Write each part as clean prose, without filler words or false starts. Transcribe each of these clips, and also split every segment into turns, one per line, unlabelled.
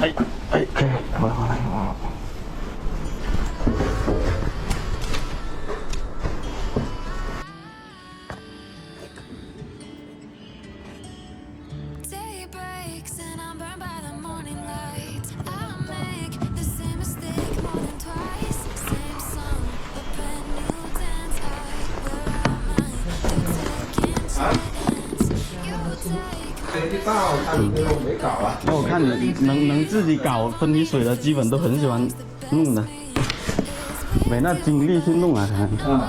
哎哎，可以，好了好了好了。
谁知道他就没搞啊？
那我看你能自己搞分离水的，基本都很喜欢弄的，没那精力去弄啊，可能。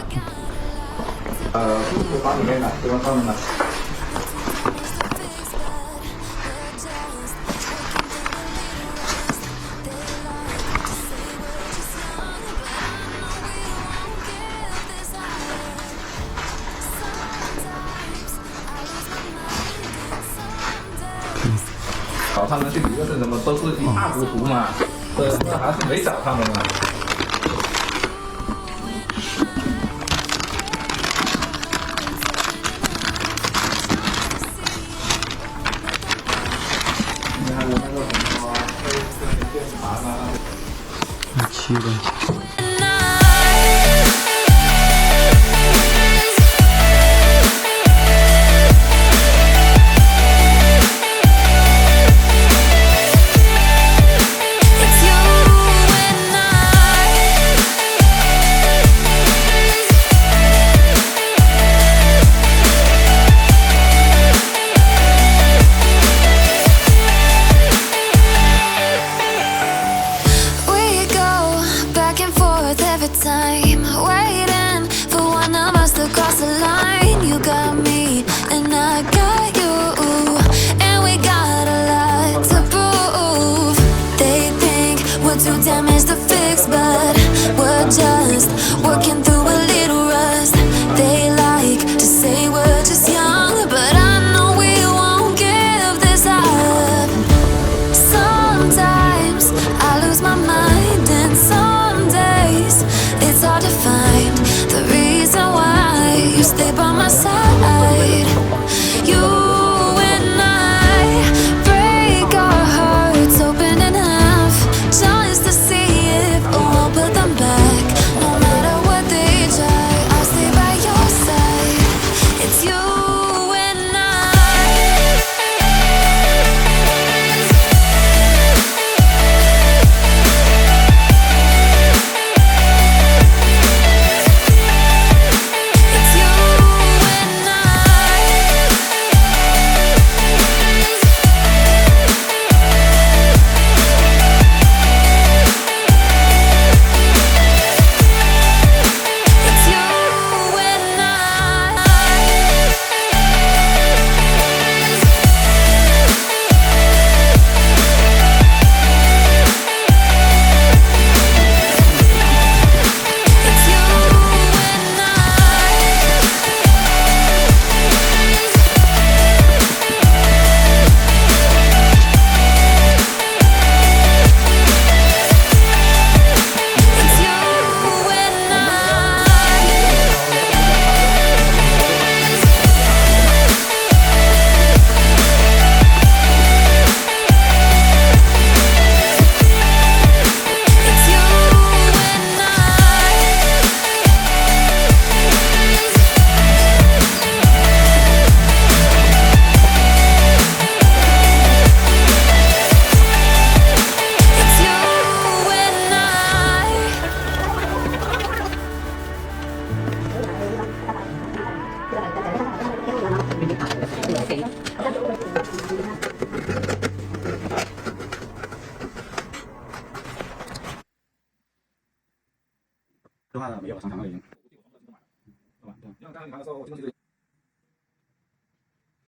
就放里面了，就放上面了。找他们去一个是什么，都是一塌糊涂嘛，这还是没找他们嘛。你还有那个什么电盘啊，
七个。
Time waiting for one of us to cross the line. You got me and I got you, and we got a lot to prove. They think we're too damaged to fix, but we're just working through a little rust. They like to say we're just young, but I know we won't give this up. Sometimes I lose my mind, and some days it's hard to find the reason why you stay by my side. You and I break our hearts open in half just to see if we'll put them back. No matter what they try, I'll stay by your side. It's you and I. It's you and I. It's you and It's you and It's you and It's you and It's you and
这话没有，上墙了已经。
因为刚刚你拿的时候，我这东西